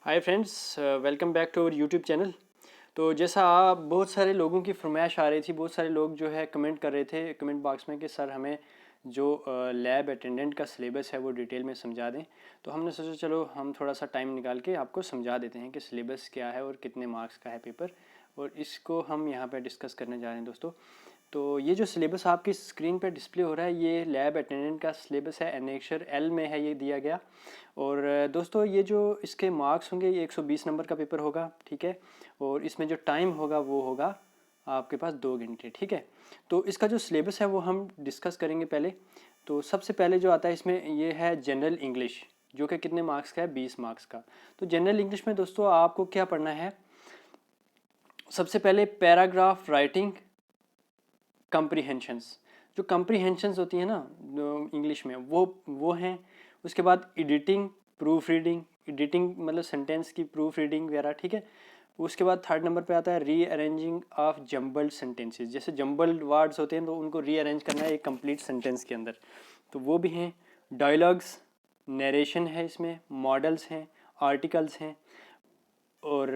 Hi friends, welcome back to our YouTube channel. तो जैसा आप बहुत सारे लोगों की फरमाइश आ रही थी, बहुत सारे लोग जो है कमेंट कर रहे थे कमेंट बॉक्स में कि सर हमें जो लैब अटेंडेंट का सिलेबस है वो डिटेल में समझा दें। तो हमने सोचा चलो हम थोड़ा सा टाइम निकाल के आपको समझा देते हैं कि सिलेबस क्या है और कितने मार्क्स का है पेपर, और इसको हम यहाँ पर डिस्कस करने जा रहे हैं दोस्तों। तो ये जो सिलेबस आपकी स्क्रीन पे डिस्प्ले हो रहा है ये लैब अटेंडेंट का सिलेबस है, एनेक्सर एल में है ये दिया गया। और दोस्तों ये जो इसके मार्क्स होंगे ये 120 नंबर का पेपर होगा, ठीक है। और इसमें जो टाइम होगा वो होगा आपके पास 2 घंटे, ठीक है। तो इसका जो सिलेबस है वो हम डिस्कस करेंगे पहले। तो सबसे पहले जो आता है इसमें ये है जनरल इंग्लिश, जो कि कितने मार्क्स का है, 20 मार्क्स का। तो जनरल इंग्लिश में दोस्तों आपको क्या पढ़ना है, सबसे पहले पैराग्राफ राइटिंग कम्प्रीहेंशंस। जो कम्प्रीहेंशंस होती है ना इंग्लिश में वो हैं। उसके बाद एडिटिंग, प्रूफ रीडिंग, एडिटिंग मतलब सेंटेंस की प्रूफ रीडिंग वगैरह, ठीक है। उसके बाद थर्ड नंबर पे आता है रीअरेंजिंग ऑफ जम्बल्ड सेंटेंसेस। जैसे जम्बल्ड वर्ड्स होते हैं तो उनको रीअरेंज करना है एक कंप्लीट सेंटेंस के अंदर, तो वो भी हैं। डायलॉग्स, नरेशन है इसमें, मॉडल्स हैं, आर्टिकल्स हैं। और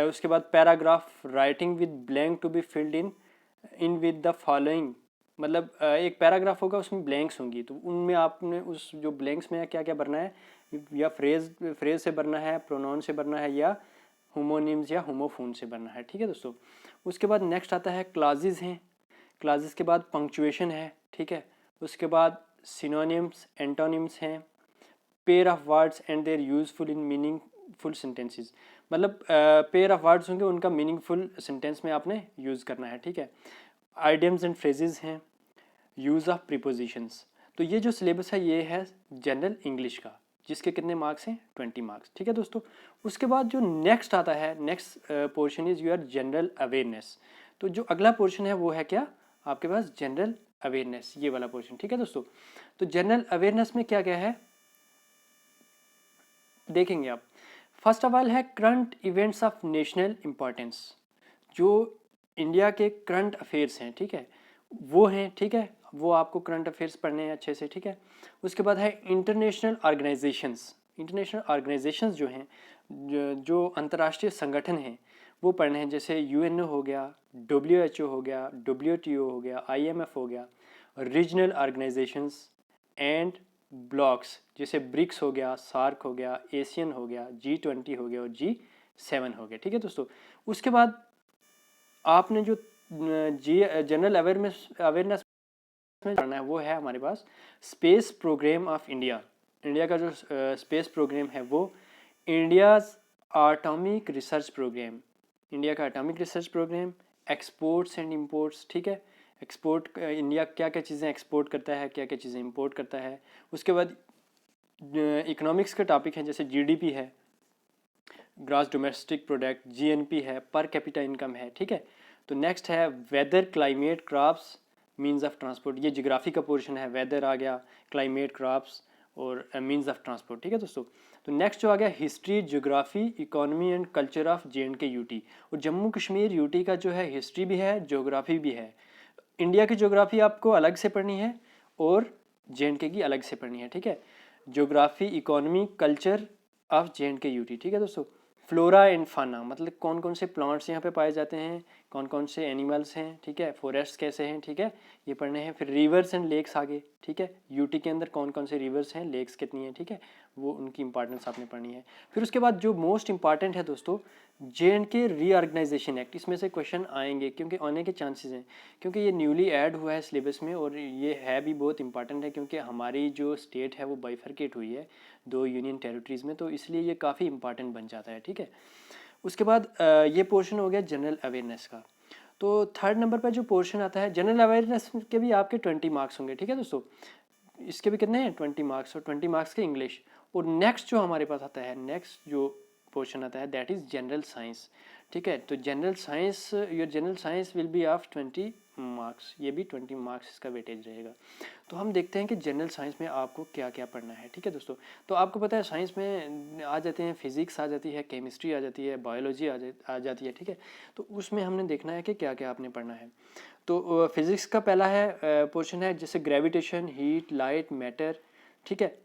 उसके बाद paragraph writing with blank to be filled in with the following. मतलब एक पैराग्राफ होगा उसमें ब्लैंक्स होंगी, तो उनमें आपने उस जो ब्लैंक्स में क्या क्या भरना है, या फ्रेज से भरना है, प्रोनाउन से भरना है, या होमोनिम्स या होमोफोन से भरना है, ठीक है दोस्तों। उसके बाद नेक्स्ट आता है क्लासेस हैं। क्लासेस के बाद पंक्चुएशन है, ठीक है। उसके बाद सिनोनिम्स, एंटोनिम्स हैं। Pair of words and their useful in meaningful sentences. मतलब पेयर ऑफ वर्ड्स होंगे उनका मीनिंगफुल सेंटेंस में आपने यूज़ करना है, ठीक है। आइडियम्स एंड फ्रेजेस हैं, यूज़ ऑफ प्रीपोजिशंस। तो ये जो सिलेबस है ये है जनरल इंग्लिश का, जिसके कितने मार्क्स हैं, 20 मार्क्स, ठीक है दोस्तों। उसके बाद जो नेक्स्ट आता है, next portion is your general awareness. तो जो अगला पोर्शन है वो है क्या, आपके पास जनरल अवेयरनेस, ये वाला पोर्शन, ठीक है दोस्तों। तो जनरल अवेयरनेस में क्या क्या है देखेंगे आप। फर्स्ट ऑफ ऑल है current events of national importance. जो इंडिया के करंट अफेयर्स हैं, ठीक है, वो हैं, ठीक है। वो आपको करंट अफेयर्स पढ़ने हैं अच्छे से, ठीक है। उसके बाद है इंटरनेशनल ऑर्गेनाइजेशंस। इंटरनेशनल ऑर्गेनाइजेशंस जो हैं, जो अंतर्राष्ट्रीय संगठन हैं वो पढ़ने हैं। जैसे यूएनओ हो गया, डब्ल्यूएचओ हो गया, डब्ल्यूटीओ हो गया, आईएमएफ हो गया। रीजनल ऑर्गेनाइजेशंस एंड ब्लॉक्स, जैसे ब्रिक्स हो गया, सार्क हो गया, एशियन हो गया, G20 हो गया और G7 हो गया, ठीक है दोस्तों। उसके बाद आपने जो जी जनरल अवेयरनेस में पढ़ना है वो है हमारे पास space programme of India. India का जो स्पेस प्रोग्राम है वो India's atomic research programme, India का atomic research programme, exports and imports, ठीक है। एक्सपोर्ट इंडिया क्या क्या चीज़ें एक्सपोर्ट करता है, क्या क्या चीज़ें इंपोर्ट करता है। उसके बाद इकोनॉमिक्स के टॉपिक हैं, जैसे जीडीपी है, ग्रॉस डोमेस्टिक प्रोडक्ट, जीएनपी है, पर कैपिटा इनकम है, ठीक है। तो नेक्स्ट है weather, climate, crops, means of transport. ये जियोग्राफी का पोर्शन है, वेदर आ गया, क्लाइमेट, क्रॉप्स और मीन्स ऑफ ट्रांसपोर्ट, ठीक है दोस्तों। तो नेक्स्ट जो आ गया history, geography, economy and culture of J&K UT. और जम्मू कश्मीर यूटी का जो है हिस्ट्री भी है, ज्योग्राफी भी है। इंडिया की ज्योग्राफी आपको अलग से पढ़नी है और J&K की अलग से पढ़नी है, ठीक है। Geography, economy, culture of J&K UT, ठीक है दोस्तों। फ्लोरा एंड फाना, मतलब कौन कौन से प्लांट्स यहाँ पे पाए जाते हैं, कौन कौन से एनिमल्स हैं, ठीक है। फॉरेस्ट कैसे हैं, ठीक है, ये पढ़ने हैं। फिर रिवर्स एंड लेक्स आगे, ठीक है। यूटी के अंदर कौन कौन से रिवर्स हैं, लेक्स कितनी हैं, ठीक है, वो उनकी इंपॉर्टेंस आपने पढ़नी है। फिर उसके बाद जो मोस्ट इंपॉर्टेंट है दोस्तों, J&K रीऑर्गेनाइजेशन एक्ट। इसमें से क्वेश्चन आएंगे क्योंकि आने के चांसेस हैं, क्योंकि ये न्यूली ऐड हुआ है सिलेबस में और ये है भी बहुत इंपॉर्टेंट है, क्योंकि हमारी जो स्टेट है वो बाइफरकेट हुई है 2 यूनियन टेरिटरीज़ में, तो इसलिए ये काफ़ी इंपॉर्टेंट बन जाता है, ठीक है। उसके बाद ये पोर्शन हो गया जनरल अवेयरनेस का। तो थर्ड नंबर पर जो पोर्शन आता है जनरल अवेयरनेस के भी आपके 20 मार्क्स होंगे, ठीक है दोस्तों। इसके भी कितने हैं, 20 मार्क्स, और 20 मार्क्स के इंग्लिश। और नेक्स्ट जो हमारे पास आता है, नेक्स्ट जो पोर्शन आता है दैट इज़ जनरल साइंस, ठीक है। तो general science, your general science will be of 20 marks, ये भी 20 मार्क्स इसका वेटेज रहेगा। तो हम देखते हैं कि जनरल साइंस में आपको क्या क्या पढ़ना है, ठीक है दोस्तों। तो आपको पता है साइंस में आ जाते हैं, फिजिक्स आ जाती है, केमिस्ट्री आ जाती है, बायोलॉजी आ जाती है, ठीक है। तो उसमें हमने देखना है कि क्या क्या आपने पढ़ना है। तो फिजिक्स का पहला है पोर्शन है जैसे ग्रेविटेशन, हीट, लाइट, मैटर, ठीक है।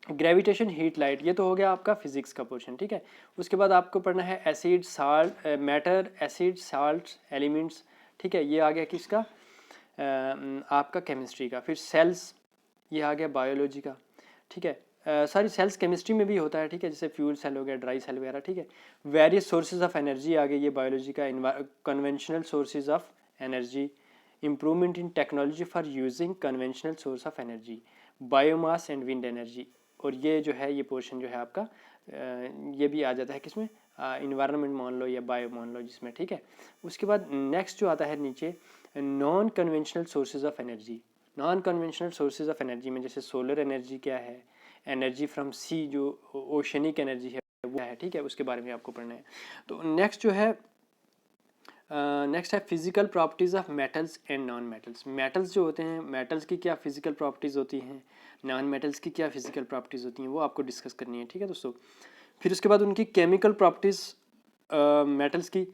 ग्रेविटेशन, हीट, लाइट, ये तो हो गया आपका फिजिक्स का पोर्शन, ठीक है। उसके बाद आपको पढ़ना है acid, salt, matter, acid, salt, elements, ठीक है। ये आ गया किसका, आपका केमिस्ट्री का। फिर सेल्स, ये आ गया बायोलॉजी का, ठीक है। सारी सेल्स केमिस्ट्री में भी होता है, ठीक है, जैसे फ्यूल सेल हो गया, ड्राई सेल वगैरह, ठीक है। वेरियस सोर्सेज ऑफ एनर्जी आ गए, ये बायोलॉजी का। Conventional sources of energy, improvement in technology for using conventional source of energy, biomass and wind energy. और ये जो है, ये पोर्शन जो है आपका, ये भी आ जाता है किसमें, इन्वायरमेंट मान लो या बायो मान लो जिसमें, ठीक है। उसके बाद नेक्स्ट जो आता है नीचे, non conventional sources of energy. Non conventional sources of energy में जैसे सोलर एनर्जी क्या है, एनर्जी फ्रॉम सी जो ओशनिक एनर्जी है वो है, ठीक है, उसके बारे में आपको पढ़ना है। तो नेक्स्ट जो है, नेक्स्ट है physical properties of metals and non metals. Metals जो होते हैं, मेटल्स की क्या फिजिकल प्रॉपर्टीज़ होती हैं, नॉन मेटल्स की क्या फिजिकल प्रॉपर्टीज़ होती हैं, वो आपको डिस्कस करनी है, ठीक है दोस्तों। फिर उसके बाद उनकी केमिकल प्रॉपर्टीज़ मेटल्स की,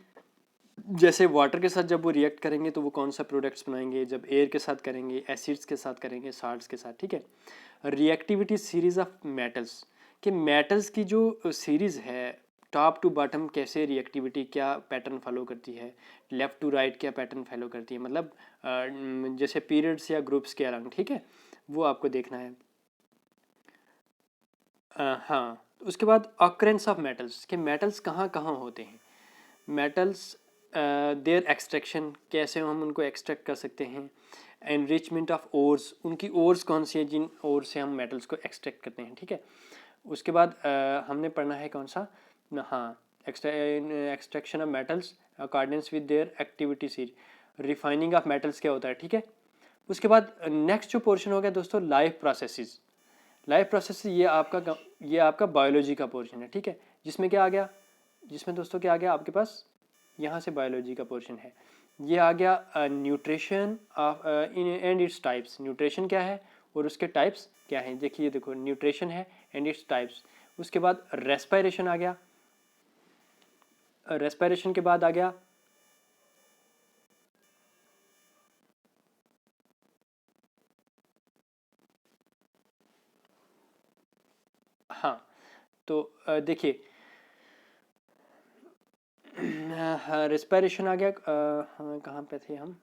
जैसे वाटर के साथ जब वो रिएक्ट करेंगे तो वो कौन सा प्रोडक्ट्स बनाएंगे, जब एयर के साथ करेंगे, एसिड्स के साथ करेंगे, साल्ट्स के साथ, ठीक है। रिएक्टिविटी सीरीज ऑफ मेटल्स, कि मेटल्स की जो सीरीज़ है टॉप टू बॉटम कैसे रिएक्टिविटी क्या पैटर्न फॉलो करती है, लेफ़्ट टू राइट क्या पैटर्न फॉलो करती है, मतलब जैसे पीरियड्स या ग्रुप्स के अलग, ठीक है, वो आपको देखना है। हाँ, उसके बाद ऑकरेंस ऑफ मेटल्स, कि मेटल्स कहाँ कहाँ होते हैं, मेटल्स देयर एक्सट्रैक्शन, कैसे हम उनको एक्सट्रैक्ट कर सकते हैं, एनरिचमेंट ऑफ ओर्स, उनकी ओर्स कौन सी है जिन ओर से हम मेटल्स को एक्सट्रैक्ट करते हैं, ठीक है। उसके बाद हमने पढ़ना है कौन सा, हाँ, extraction of metals accordance with their activity series, refining of metals क्या होता है, ठीक है। उसके बाद नेक्स्ट जो पोर्शन हो गया दोस्तों, लाइफ प्रोसेसेस। लाइफ प्रोसेस, ये आपका बायोलॉजी का पोर्शन है, ठीक है, जिसमें क्या आ गया, जिसमें दोस्तों क्या आ गया आपके पास, यहाँ से बायोलॉजी का पोर्शन है, ये आ गया nutrition of in and its types. Nutrition क्या है और उसके टाइप्स क्या हैं, देखिए, देखो, न्यूट्रिशन है एंड इट्स टाइप्स। उसके बाद रेस्पिरेशन आ गया, रेस्पिरेशन के बाद आ गया, हाँ, तो देखिए, हाँ, रेस्पिरेशन आ गया, हाँ, कहाँ पे थे हम,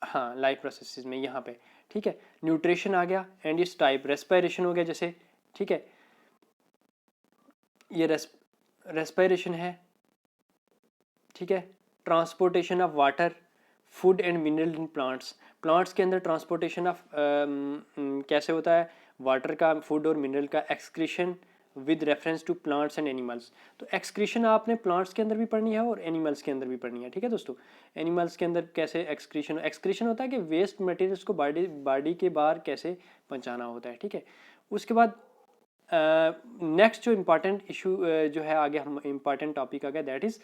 हाँ, लाइफ प्रोसेसेस में यहाँ पे, ठीक है। न्यूट्रिशन आ गया एंड इट्स टाइप, रेस्पिरेशन हो गया जैसे, ठीक है, ये रेस्पिरेशन है, ठीक है। Transportation of water, food and mineral in plants, plants के अंदर ट्रांसपोर्टेशन ऑफ कैसे होता है, वाटर का, फूड और मिनरल का, excretion with reference to plants and animals. तो एक्सक्रीशन आपने प्लांट्स के अंदर भी पढ़नी है और एनिमल्स के अंदर भी पढ़नी है, ठीक है दोस्तों। एनिमल्स के अंदर कैसे एक्सक्रीशन, एक्सक्रीशन होता है कि वेस्ट मटेरियल्स को बॉडी के बाहर कैसे पहुंचाना होता है, ठीक है। उसके बाद नेक्स्ट जो इम्पॉर्टेंट इशू जो है आगे, हम इम्पॉर्टेंट टॉपिक आ गया, that is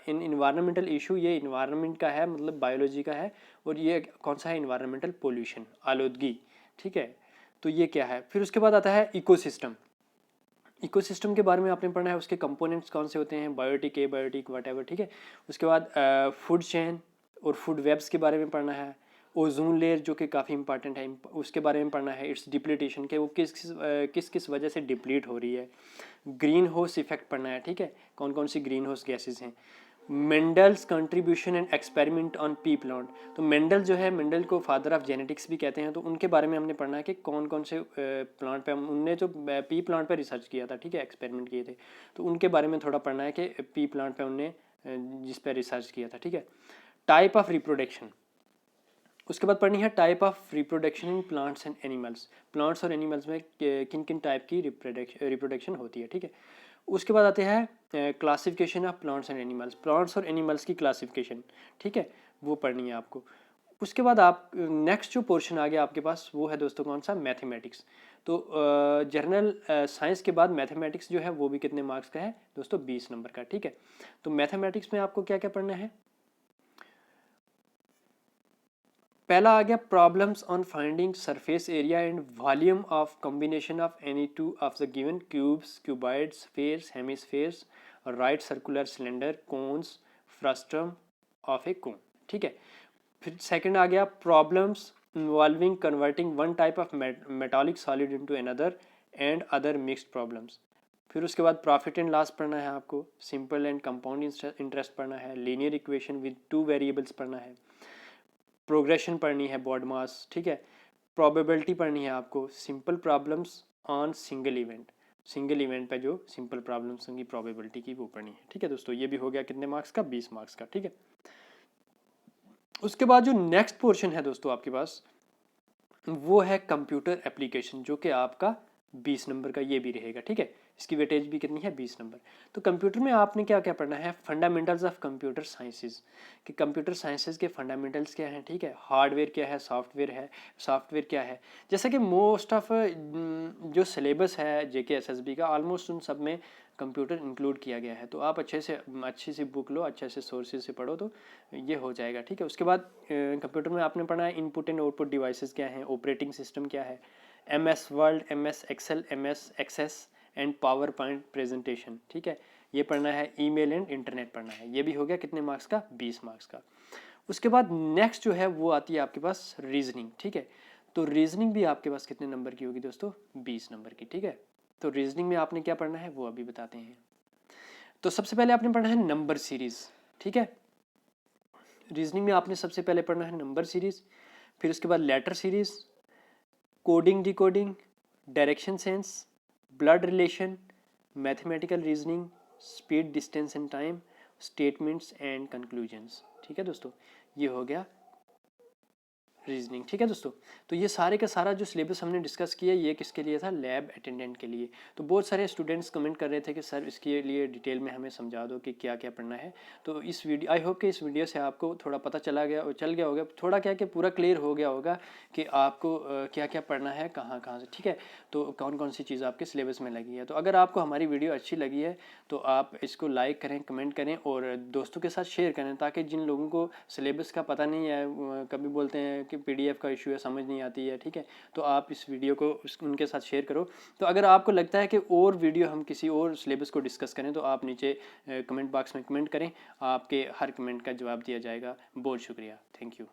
in environmental issue. ये इन्वायरमेंट का है, मतलब बायोलॉजी का है, और ये कौन सा है, इन्वायरमेंटल पोल्यूशन, आलूदगी, ठीक है। तो ये क्या है, फिर उसके बाद आता है इकोसिस्टम। इकोसिस्टम के बारे में आपने पढ़ना है, उसके कंपोनेंट्स कौन से होते हैं, बायोटिक, एबायोटिक, वट, ठीक है। उसके बाद फूड चेन और फूड वेब्स के बारे में पढ़ना है। ओजोन लेयर जो कि काफ़ी इंपॉर्टेंट है, उसके बारे में पढ़ना है, इट्स डिप्लीटेशन, के वो किस किस वजह से डिप्लीट हो रही है। ग्रीन हाउस इफेक्ट पढ़ना है, ठीक है, कौन कौन सी ग्रीन हाउस गैसेज हैं। Mendel's contribution and experiment on P plant, तो मेंडल जो है, मेंडल को फादर ऑफ जेनेटिक्स भी कहते हैं, तो उनके बारे में हमने पढ़ना है कि कौन कौन से प्लांट पे उनने जो पी प्लांट पे रिसर्च किया था, ठीक है, एक्सपेरिमेंट किए थे, तो उनके बारे में थोड़ा पढ़ना है कि पी प्लांट पे उनने जिस पे रिसर्च किया था, ठीक है। टाइप ऑफ रिप्रोडक्शन, उसके बाद पढ़नी है type of reproduction in plants and animals, plants और एनिमल्स में किन किन टाइप की रिप्रोडक्शन होती है, ठीक है। उसके बाद आते हैं classification of plants and animals, plants और एनिमल्स की क्लासिफिकेशन, ठीक है, वो पढ़नी है आपको। उसके बाद आप नेक्स्ट जो पोर्शन आ गया आपके पास, वो है दोस्तों कौन सा, मैथमेटिक्स। तो जनरल साइंस के बाद मैथमेटिक्स जो है वो भी कितने मार्क्स का है दोस्तों, 20 नंबर का, ठीक है। तो मैथमेटिक्स में आपको क्या क्या पढ़ना है, पहला आ गया problems on finding surface area and volume of combination of any two of the given cubes, cuboids, spheres, hemispheres, right circular cylinder, cones, frustum of a cone, ठीक है। फिर सेकंड आ गया problems involving converting one type of metallic solid into another and other mixed problems। फिर उसके बाद profit and loss पढ़ना है आपको, सिंपल एंड कंपाउंड इंटरेस्ट पढ़ना है, linear equation with two variables पढ़ना है, प्रोग्रेशन पढ़नी है, बॉड मास, ठीक है, प्रोबेबिलिटी पढ़नी है आपको, simple problems on single event पे जो सिंपल प्रॉब्लम्स होंगी प्रोबेबिलिटी की वो पढ़नी है। ठीक है दोस्तों, ये भी हो गया कितने मार्क्स का, 20 मार्क्स का। ठीक है, उसके बाद जो नेक्स्ट पोर्शन है दोस्तों आपके पास वो है कंप्यूटर एप्लीकेशन, जो कि आपका 20 नंबर का ये भी रहेगा। ठीक है, इसकी वेटेज भी कितनी है, 20 नंबर। तो कंप्यूटर में आपने क्या क्या पढ़ना है, फंडामेंटल्स ऑफ कंप्यूटर साइंसेस, कि कंप्यूटर साइंसेस के फंडामेंटल्स क्या हैं। ठीक है, हार्डवेयर क्या है, सॉफ्टवेयर क्या है। जैसे कि मोस्ट ऑफ जो सिलेबस है JK SSB का, ऑलमोस्ट उन सब में कंप्यूटर इंक्लूड किया गया है। तो आप अच्छी सी बुक लो, अच्छे से सोर्सेज से पढ़ो तो ये हो जाएगा। ठीक है, उसके बाद कंप्यूटर में आपने पढ़ना है इनपुट एंड आउटपुट डिवाइसेस क्या हैं, ऑपरेटिंग सिस्टम क्या है, MS Word, MS Excel, MS Access and PowerPoint presentation. ठीक है, ये पढ़ना है, ईमेल एंड इंटरनेट पढ़ना है। ये भी हो गया कितने मार्क्स का, 20 मार्क्स का। उसके बाद नेक्स्ट जो है वो आती है आपके पास रीजनिंग। ठीक है, तो रीजनिंग भी आपके पास कितने नंबर की होगी दोस्तों, 20 नंबर की। ठीक है, तो रीजनिंग में आपने क्या पढ़ना है वो अभी बताते हैं। तो सबसे पहले आपने पढ़ना है नंबर सीरीज। ठीक है, रीजनिंग में आपने सबसे पहले पढ़ना है नंबर सीरीज, फिर उसके बाद letter series, coding decoding, direction sense, blood relation, mathematical reasoning, speed distance and time, statements and conclusions. ठीक है दोस्तों, ये हो गया रीजनिंग। ठीक है दोस्तों, तो ये सारे का सारा जो सिलेबस हमने डिस्कस किया ये किसके लिए था, लैब अटेंडेंट के लिए। तो बहुत सारे स्टूडेंट्स कमेंट कर रहे थे कि सर इसके लिए डिटेल में हमें समझा दो कि क्या क्या पढ़ना है। तो इस वीडियो, आई होप कि इस वीडियो से आपको थोड़ा पता चल गया होगा, थोड़ा क्या कि पूरा क्लियर हो गया होगा कि आपको क्या क्या पढ़ना है, कहाँ कहाँ से। ठीक है, तो कौन कौन सी चीज़ आपके सिलेबस में लगी है। तो अगर आपको हमारी वीडियो अच्छी लगी है तो आप इसको लाइक करें, कमेंट करें और दोस्तों के साथ शेयर करें, ताकि जिन लोगों को सिलेबस का पता नहीं है, कभी बोलते हैं कि PDF का इशू है, समझ नहीं आती है। ठीक है, तो आप इस वीडियो को उनके साथ शेयर करो। तो अगर आपको लगता है कि और वीडियो हम किसी और सिलेबस को डिस्कस करें तो आप नीचे कमेंट बॉक्स में कमेंट करें, आपके हर कमेंट का जवाब दिया जाएगा। बहुत शुक्रिया, थैंक यू।